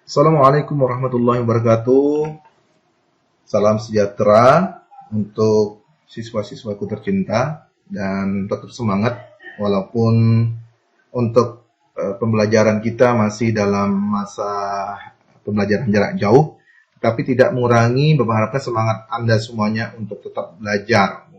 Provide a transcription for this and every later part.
Assalamualaikum warahmatullahi wabarakatuh. Salam sejahtera untuk siswa-siswaku tercinta dan tetap semangat walaupun untuk pembelajaran kita masih dalam masa pembelajaran jarak jauh, tapi tidak mengurangi mengharapkan semangat Anda semuanya untuk tetap belajar.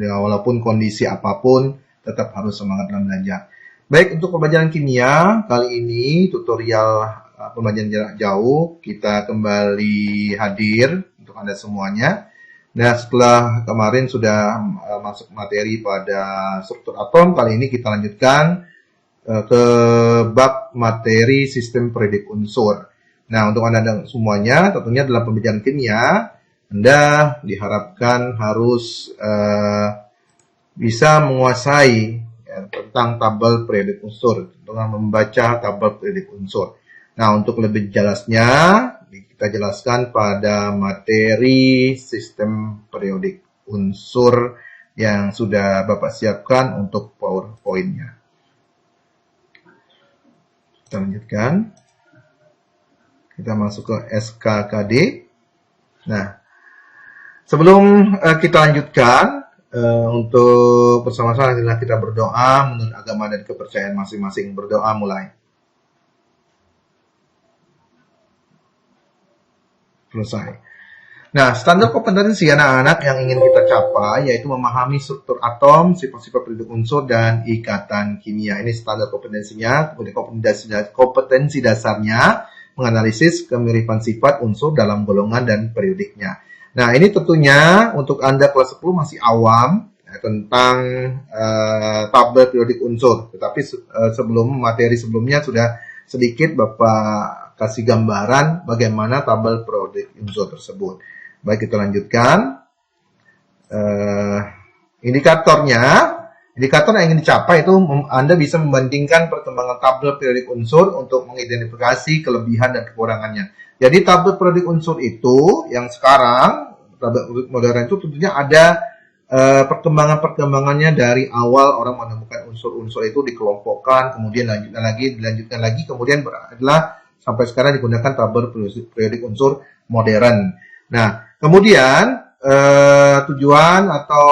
Walaupun kondisi apapun, tetap harus semangat dalam belajar. Baik, untuk pembelajaran kimia, kali ini tutorial pembelajaran jarak jauh, kita kembali hadir untuk Anda semuanya. Nah, setelah kemarin sudah masuk materi pada struktur atom, kali ini kita lanjutkan ke bab materi sistem periodik unsur. Nah, untuk Anda semuanya, tentunya dalam pembelajaran kimia, Anda diharapkan harus bisa menguasai tentang tabel periodik unsur, dengan membaca tabel periodik unsur. Nah, untuk lebih jelasnya, kita jelaskan pada materi sistem periodik unsur yang sudah Bapak siapkan untuk PowerPoint-nya. Kita lanjutkan. Kita masuk ke SKKD. Nah, sebelum kita lanjutkan, untuk bersama-sama kita berdoa menurut agama dan kepercayaan masing-masing. Berdoa mulai. Selesai. Nah, standar kompetensi anak-anak yang ingin kita capai yaitu memahami struktur atom, sifat-sifat periodik unsur, dan ikatan kimia. Ini standar kompetensinya. Kemudian kompetensi dasarnya menganalisis kemiripan sifat unsur dalam golongan dan periodiknya. Nah, ini tentunya untuk Anda kelas 10 masih awam tentang tabel periodik unsur. Tetapi sebelum materi sebelumnya sudah sedikit Bapak kasih gambaran bagaimana tabel periodik unsur tersebut. Baik, kita lanjutkan. Indikator yang ingin dicapai itu Anda bisa membandingkan perkembangan tabel periodik unsur untuk mengidentifikasi kelebihan dan kekurangannya. Jadi tabel periodik unsur itu yang sekarang tabel modern itu tentunya ada perkembangannya dari awal orang menemukan unsur-unsur itu dikelompokkan, kemudian dilanjutkan lagi, kemudian adalah sampai sekarang digunakan tabel periodik unsur modern. Nah, kemudian tujuan atau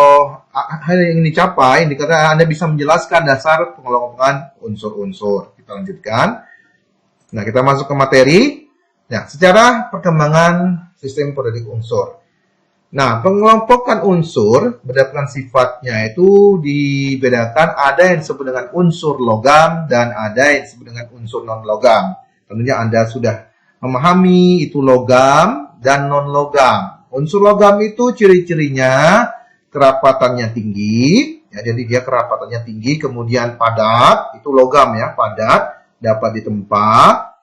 hal yang ingin dicapai, indikator Anda bisa menjelaskan dasar pengelompokan unsur-unsur. Kita lanjutkan. Nah, kita masuk ke materi. Nah, secara perkembangan sistem periodik unsur. Nah, pengelompokan unsur berdasarkan sifatnya itu dibedakan, ada yang disebut dengan unsur logam dan ada yang disebut dengan unsur non-logam. Tentunya Anda sudah memahami itu logam dan non-logam. Unsur logam itu ciri-cirinya kerapatannya tinggi, ya, jadi dia kerapatannya tinggi, kemudian padat, itu logam ya, padat, dapat ditempa,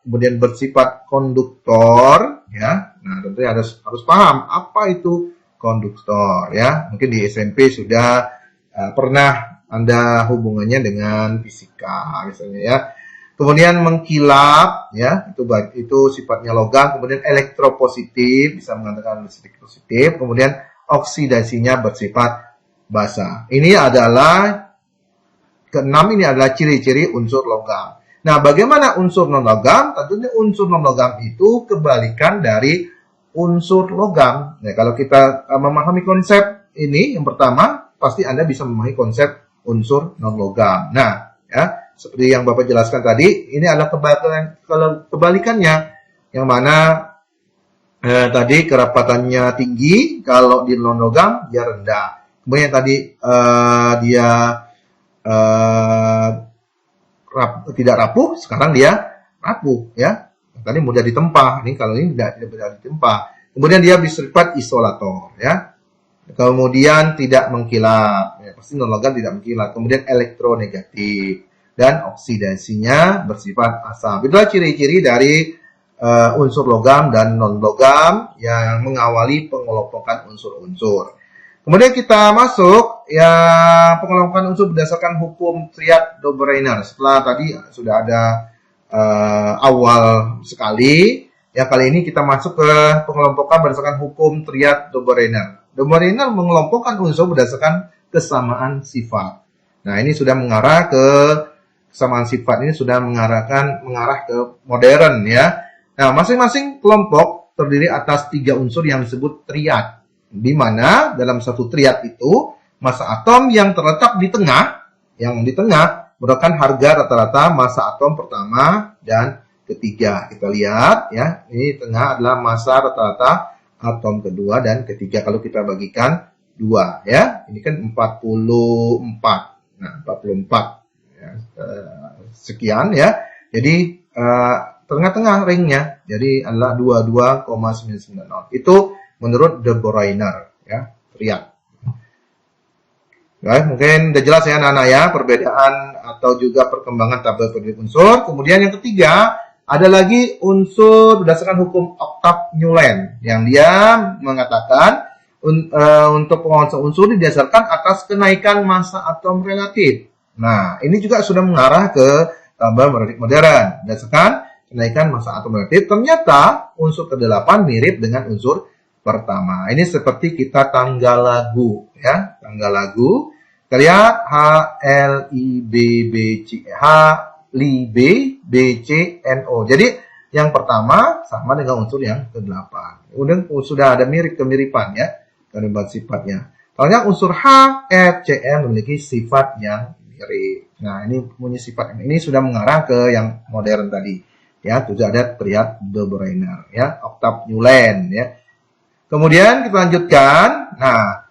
kemudian bersifat konduktor, ya. Nah, tentunya harus paham apa itu konduktor, ya. Mungkin di SMP sudah pernah Anda hubungannya dengan fisika, misalnya ya. Kemudian mengkilap, ya, itu sifatnya logam. Kemudian elektropositif, bisa mengatakan listrik positif. Kemudian oksidasinya bersifat basa. Ini adalah keenam, ini adalah ciri-ciri unsur logam. Nah, bagaimana unsur non-logam? Tentunya unsur non-logam itu kebalikan dari unsur logam. Nah, kalau kita memahami konsep ini, yang pertama, pasti Anda bisa memahami konsep unsur non-logam. Nah, ya, seperti yang Bapak jelaskan tadi, ini adalah kebalikannya, yang mana tadi kerapatannya tinggi, kalau di non-logam dia rendah. Kemudian tadi dia tidak rapuh, sekarang dia rapuh, ya. Tadi mudah ditempa, ini kalau ini tidak mudah ditempa. Kemudian dia bersifat isolator, ya. Kemudian tidak mengkilap, ya, pasti non-logam tidak mengkilap. Kemudian elektronegatif dan oksidasinya bersifat asam. Itulah ciri-ciri dari unsur logam dan non-logam yang mengawali pengelompokan unsur-unsur. Kemudian kita masuk ya pengelompokan unsur berdasarkan hukum Triad-Dobereiner. Setelah tadi sudah ada awal sekali, ya kali ini kita masuk ke pengelompokan berdasarkan hukum Triad-Dobereiner. Dobereiner mengelompokkan unsur berdasarkan kesamaan sifat. Nah, ini sudah mengarah ke kesamaan sifat, ini sudah mengarah ke modern, ya. Nah, masing-masing kelompok terdiri atas 3 unsur yang disebut triad. Di mana dalam satu triad itu massa atom yang terletak di tengah, merupakan harga rata-rata massa atom pertama dan ketiga. Kita lihat ya, ini tengah adalah massa rata-rata atom kedua dan ketiga kalau kita bagikan 2 ya. Ini kan 44. Nah, 44 ya, sekian ya. Jadi tengah-tengah ringnya jadi adalah 22,990. Itu menurut De Bruyner ya, triad. Baik, mungkin udah jelas ya anak-anak ya perbedaan atau juga perkembangan tabel periodik unsur. Kemudian yang ketiga ada lagi unsur berdasarkan hukum Octave-Newland yang dia mengatakan untuk penguasaan unsur didasarkan atas kenaikan massa atom relatif. Nah, ini juga sudah mengarah ke tabel periodik modern. Berdasarkan kenaikan massa atom relatif, ternyata unsur ke-8 mirip dengan unsur pertama. Ini seperti kita tanggal lagu ya, tanggal lagu. Kita lihat H, L, I, B, B, C, H, Li, B, B, C, N, O. Jadi yang pertama sama dengan unsur yang ke-8. Kemudian sudah ada kemiripan ya, kemiripan sifatnya. Soalnya unsur H, F, C, M memiliki sifat yang mirip. Nah, ini punya sifat ini sudah mengarah ke yang modern tadi. Ya, sudah ada triad De Bruyner ya, Octave-Newland ya. Kemudian kita lanjutkan. Nah,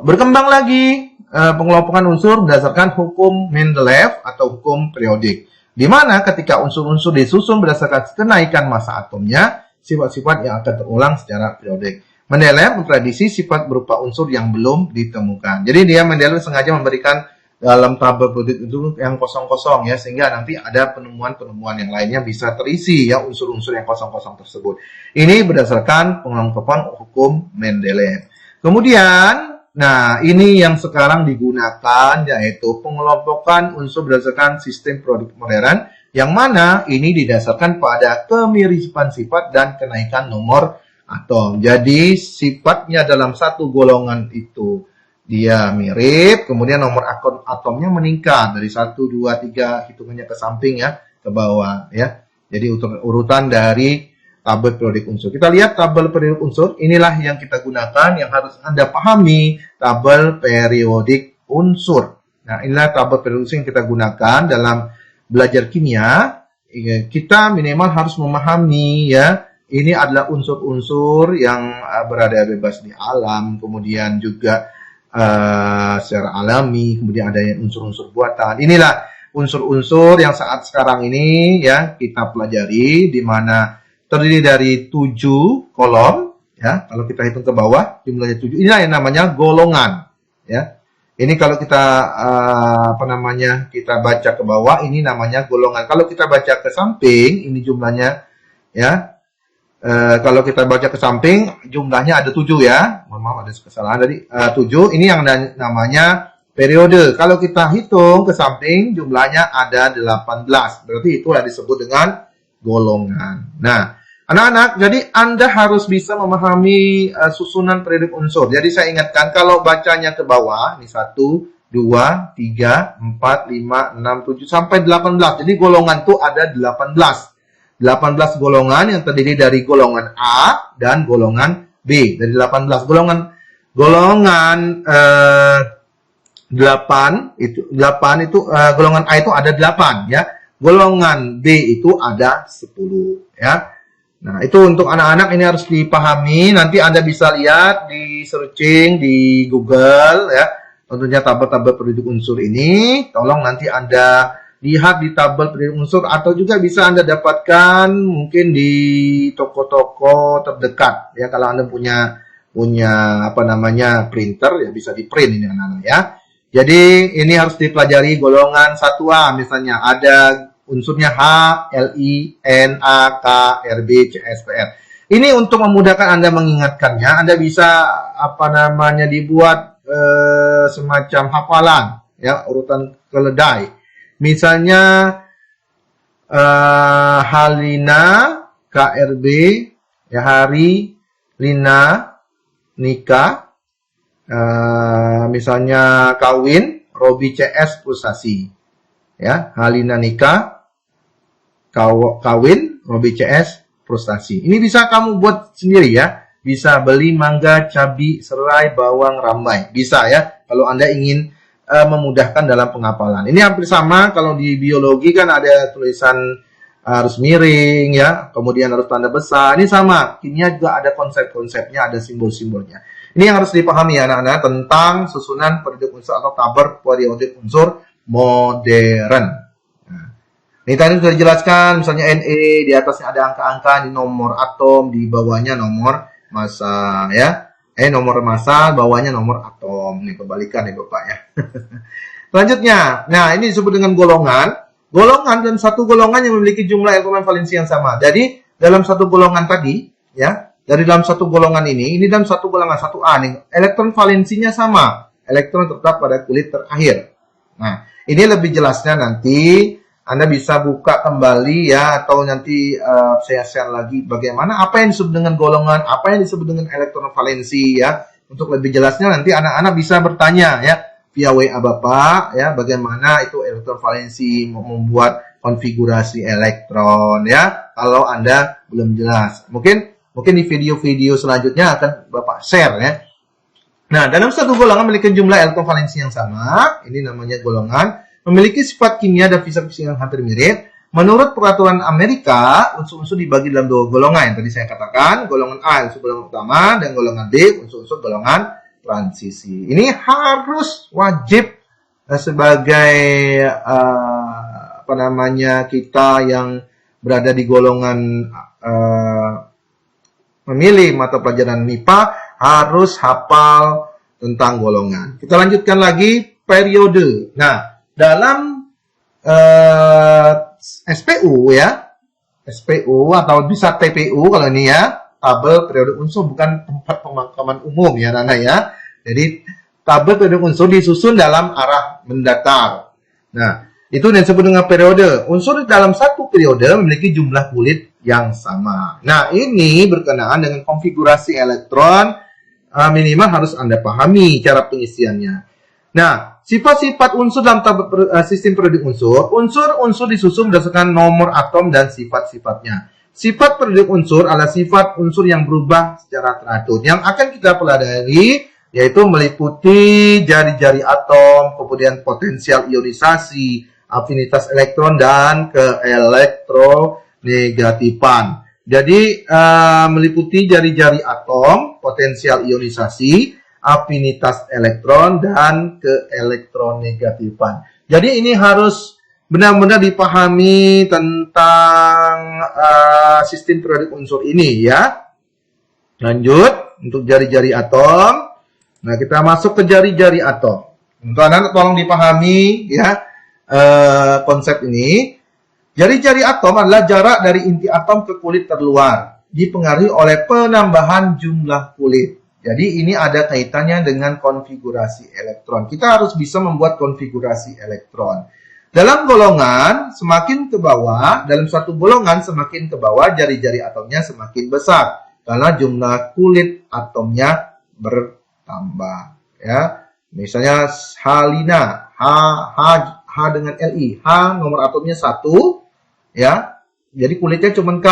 berkembang lagi pengelompokan unsur berdasarkan hukum Mendeleev atau hukum periodik. Di mana ketika unsur-unsur disusun berdasarkan kenaikan massa atomnya, sifat-sifat yang akan terulang secara periodik. Mendeleev memprediksi sifat berupa unsur yang belum ditemukan. Jadi dia Mendeleev sengaja memberikan dalam tabel periodik itu yang kosong-kosong ya, sehingga nanti ada penemuan-penemuan yang lainnya bisa terisi ya unsur-unsur yang kosong-kosong tersebut. Ini berdasarkan pengelompokan hukum Mendeleev. Kemudian, nah ini yang sekarang digunakan yaitu pengelompokan unsur berdasarkan sistem periodik modern, yang mana ini didasarkan pada kemiripan sifat dan kenaikan nomor atom. Jadi sifatnya dalam satu golongan itu dia mirip, kemudian nomor atomnya meningkat dari 1, 2, 3, hitungannya ke samping ya, ke bawah ya. Jadi urutan dari tabel periodik unsur. Kita lihat tabel periodik unsur, inilah yang kita gunakan, yang harus Anda pahami, tabel periodik unsur. Nah, inilah tabel periodik unsur yang kita gunakan dalam belajar kimia. Kita minimal harus memahami ya, ini adalah unsur-unsur yang berada bebas di alam, kemudian juga secara alami, kemudian ada unsur-unsur buatan. Inilah unsur-unsur yang saat sekarang ini ya kita pelajari, di mana terdiri dari 7 kolom ya. Kalau kita hitung ke bawah jumlahnya 7. Inilah yang namanya golongan ya. Ini kalau kita kita baca ke bawah, ini namanya golongan. Kalau kita baca ke samping, ini jumlahnya ya. Kalau kita baca ke samping, jumlahnya ada 7 ya. Mohon maaf ada kesalahan tadi. 7, ini yang namanya periode. Kalau kita hitung ke samping, jumlahnya ada 18. Berarti itulah disebut dengan golongan. Nah, anak-anak, jadi Anda harus bisa memahami susunan periodik unsur. Jadi saya ingatkan, kalau bacanya ke bawah, ini 1, 2, 3, 4, 5, 6, 7, sampai 18. Jadi golongan itu ada 18. 18 golongan yang terdiri dari golongan A dan golongan B. Dari 18 golongan 8 itu golongan A itu ada 8 ya. Golongan B itu ada 10 ya. Nah, itu untuk anak-anak ini harus dipahami. Nanti Anda bisa lihat di searching di Google ya. Tentunya tabel-tabel periodik unsur ini, tolong nanti Anda lihat di tabel periodik unsur, atau juga bisa Anda dapatkan mungkin di toko-toko terdekat ya. Kalau Anda punya printer ya, bisa di print ini anak-anak ya. Jadi ini harus dipelajari golongan 1A, misalnya ada unsurnya H, Li, N, A, K, Rb, Cs, Pr. Ini untuk memudahkan Anda mengingatkannya, Anda bisa dibuat semacam hafalan ya, urutan keledai. Misalnya Halina, KRB, ya, hari, Lina, nikah, misalnya kawin, Robi, CS, frustasi. Ya, Halina nikah, kawin, mau BCS frustasi. Ini bisa kamu buat sendiri ya. Bisa beli mangga, cabai, serai, bawang, rambai. Bisa ya, kalau Anda ingin memudahkan dalam penghafalan. Ini hampir sama kalau di biologi kan ada tulisan harus miring ya, kemudian harus tanda besar. Ini sama, kimia juga ada konsep-konsepnya, ada simbol-simbolnya. Ini yang harus dipahami ya anak-anak tentang susunan periodik unsur atau tabel periodik unsur modern. Ini tadi sudah dijelaskan, misalnya Na, di atasnya ada angka-angka, di nomor atom, di bawahnya nomor massa, ya. Nomor massa, bawahnya nomor atom. Ini kebalikan ya Bapak ya. Selanjutnya, nah ini disebut dengan golongan. Golongan dan satu golongan yang memiliki jumlah elektron valensi yang sama. Jadi, dalam satu golongan tadi, ya, dari dalam satu golongan ini dalam satu golongan 1A nih, elektron valensinya sama. Elektron tetap pada kulit terakhir. Nah, ini lebih jelasnya nanti Anda bisa buka kembali ya, atau nanti saya share lagi bagaimana apa yang disebut dengan golongan, apa yang disebut dengan elektron valensi ya. Untuk lebih jelasnya nanti anak-anak bisa bertanya ya via WA Bapak ya, bagaimana itu elektron valensi, membuat konfigurasi elektron ya. Kalau Anda belum jelas, mungkin di video-video selanjutnya akan Bapak share ya. Nah, dalam satu golongan memiliki jumlah elektron valensi yang sama, ini namanya golongan. Memiliki sifat kimia dan fisika yang hampir mirip. Menurut peraturan Amerika, unsur-unsur dibagi dalam dua golongan yang tadi saya katakan, golongan A unsur golongan utama dan golongan B unsur-unsur golongan transisi. Ini harus wajib sebagai kita yang berada di golongan memilih mata pelajaran MIPA harus hafal tentang golongan. Kita lanjutkan lagi periode. Nah, dalam SPU ya, SPU atau bisa TPU kalau ini ya, tabel periode unsur, bukan tempat pemakaman umum ya Nana ya. Jadi tabel periode unsur disusun dalam arah mendatar. Nah, itu yang disebut dengan periode. Unsur dalam satu periode memiliki jumlah kulit yang sama. Nah, ini berkenaan dengan konfigurasi elektron, minimal harus Anda pahami cara pengisiannya. Nah, sifat-sifat unsur dalam sistem periodik unsur. Unsur-unsur disusun berdasarkan nomor atom dan sifat-sifatnya. Sifat periodik unsur adalah sifat unsur yang berubah secara teratur. Yang akan kita pelajari yaitu meliputi jari-jari atom, kemudian potensial ionisasi, afinitas elektron, dan keelektronegatifan. Jadi, meliputi jari-jari atom, potensial ionisasi, afinitas elektron, dan keelektronegatifan. Jadi ini harus benar-benar dipahami tentang sistem periodik unsur ini ya. Lanjut untuk jari-jari atom. Nah, kita masuk ke jari-jari atom. Untuk anak-anak tolong dipahami ya konsep ini. Jari-jari atom adalah jarak dari inti atom ke kulit terluar, dipengaruhi oleh penambahan jumlah kulit. Jadi ini ada kaitannya dengan konfigurasi elektron. Kita harus bisa membuat konfigurasi elektron. Dalam golongan, semakin ke bawah, dalam suatu golongan semakin ke bawah, jari-jari atomnya semakin besar. Karena jumlah kulit atomnya bertambah. Ya, misalnya halina, H dengan Li. H nomor atomnya 1. Ya, jadi kulitnya cuma K.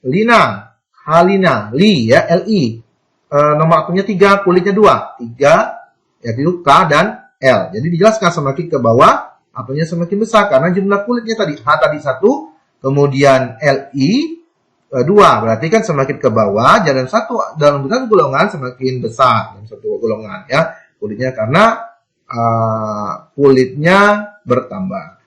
Lina, halina, Li, ya, Li. Nomor atomnya 3, kulitnya 2. 3, ya itu K dan L. Jadi dijelaskan semakin ke bawah, atomnya semakin besar. Karena jumlah kulitnya tadi, H tadi 1, kemudian Li 2. Berarti kan semakin ke bawah, dalam satu golongan semakin besar. Dalam satu golongan ya, kulitnya karena kulitnya bertambah.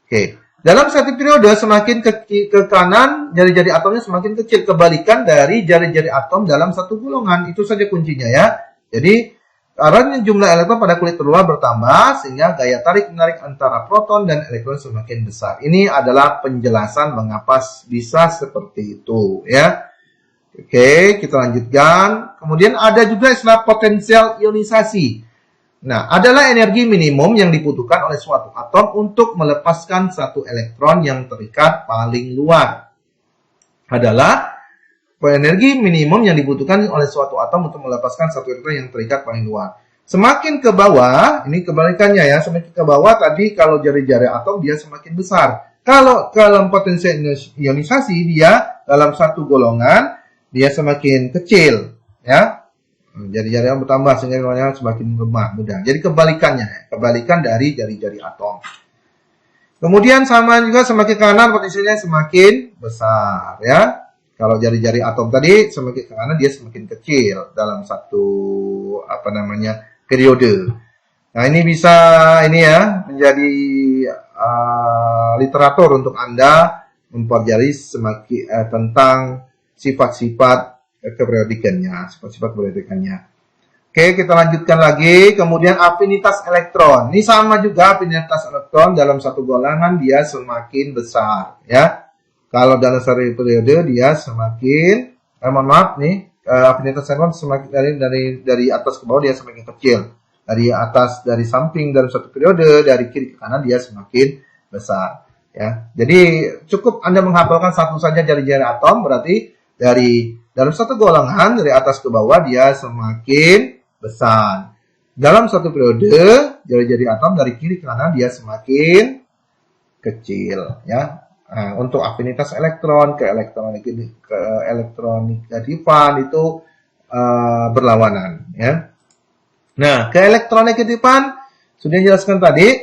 Oke. Dalam satu periode semakin ke kanan, jari-jari atomnya semakin kecil. Kebalikan dari jari-jari atom dalam satu golongan. Itu saja kuncinya ya. Jadi, karena jumlah elektron pada kulit terluar bertambah, sehingga gaya tarik-menarik antara proton dan elektron semakin besar. Ini adalah penjelasan mengapa bisa seperti itu ya. Oke, kita lanjutkan. Kemudian ada juga istilah potensial ionisasi. Nah, adalah energi minimum yang dibutuhkan oleh suatu atom untuk melepaskan satu elektron yang terikat paling luar. Adalah energi minimum yang dibutuhkan oleh suatu atom untuk melepaskan satu elektron yang terikat paling luar. Semakin ke bawah, ini kebalikannya ya, semakin ke bawah tadi kalau jari-jari atom dia semakin besar. Kalau dalam potensi ionisasi dia dalam satu golongan dia semakin kecil, ya. Jari-jari yang bertambah sehingga semakin lemah, mudah. Jadi kebalikannya, kebalikan dari jari-jari atom. Kemudian sama juga semakin kanan potensinya semakin besar, ya. Kalau jari-jari atom tadi semakin ke kanan dia semakin kecil dalam satu periode. Nah, ini bisa ya menjadi literatur untuk Anda mempelajari semakin tentang sifat-sifat keperiodikannya, sifat-sifat periodikannya. Oke, kita lanjutkan lagi. Kemudian afinitas elektron. Ini sama juga, afinitas elektron dalam satu golongan dia semakin besar, ya. Kalau dalam satu periode dia semakin afinitas elektron semakin dari atas ke bawah dia semakin kecil. Dari samping dalam satu periode, dari kiri ke kanan dia semakin besar, ya. Jadi cukup Anda menghafalkan satu saja jari-jari atom, berarti dalam satu golongan dari atas ke bawah dia semakin besar. Dalam satu periode jari-jari atom dari kiri ke kanan dia semakin kecil, ya. Nah, untuk afinitas elektron ke elektronegatifan itu berlawanan, ya. Nah, keelektronegatifan sudah dijelaskan tadi,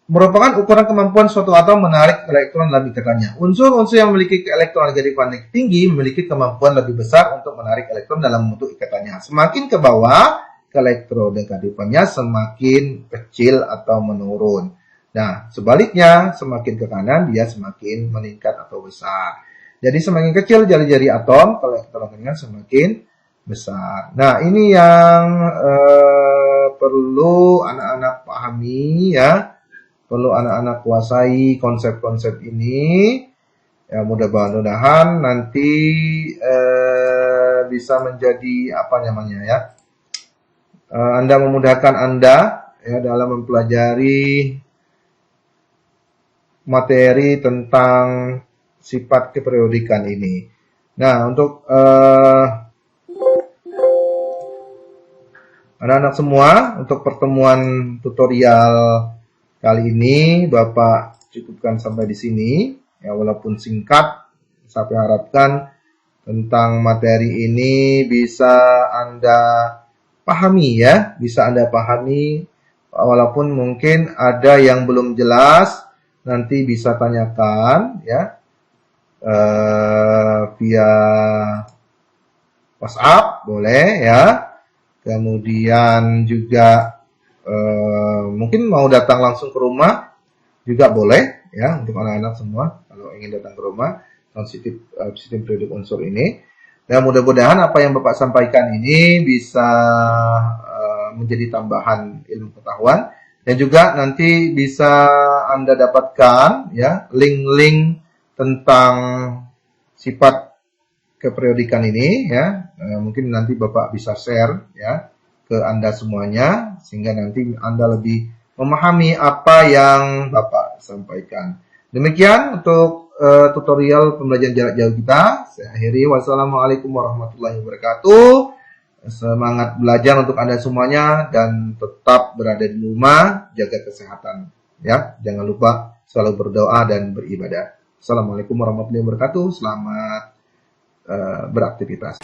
merupakan ukuran kemampuan suatu atom menarik elektron dalam ikatannya. Unsur-unsur yang memiliki keelektronegatifan tinggi memiliki kemampuan lebih besar untuk menarik elektron dalam bentuk ikatannya. Semakin ke bawah, keelektronegatifannya semakin kecil atau menurun. Nah, sebaliknya, semakin ke kanan, dia semakin meningkat atau besar. Jadi, semakin kecil jari-jari atom, keelektronegatifan semakin besar. Nah, ini yang perlu anak-anak pahami, ya. Perlu anak-anak kuasai konsep-konsep ini. Ya, mudah-mudahan nanti bisa menjadi Anda memudahkan Anda ya dalam mempelajari materi tentang sifat keperiodikan ini. Nah, untuk anak-anak semua, untuk pertemuan tutorial kali ini Bapak cukupkan sampai di sini. Ya, walaupun singkat, saya harapkan tentang materi ini bisa Anda pahami, ya, bisa Anda pahami. Walaupun mungkin ada yang belum jelas, nanti bisa tanyakan, ya, via WhatsApp boleh, ya. Kemudian juga mungkin mau datang langsung ke rumah juga boleh, ya, untuk anak-anak semua kalau ingin datang ke rumah sistem periodik unsur ini. Dan mudah-mudahan apa yang Bapak sampaikan ini bisa menjadi tambahan ilmu pengetahuan dan juga nanti bisa Anda dapatkan, ya, link-link tentang sifat keperiodikan ini, ya. Mungkin nanti Bapak bisa share, ya, ke Anda semuanya sehingga nanti Anda lebih memahami apa yang Bapak sampaikan. Demikian untuk tutorial pembelajaran jarak jauh kita. Saya akhiri. Wassalamualaikum warahmatullahi wabarakatuh. Semangat belajar untuk Anda semuanya dan tetap berada di rumah, jaga kesehatan, ya. Jangan lupa selalu berdoa dan beribadah. Assalamualaikum warahmatullahi wabarakatuh. Selamat beraktivitas.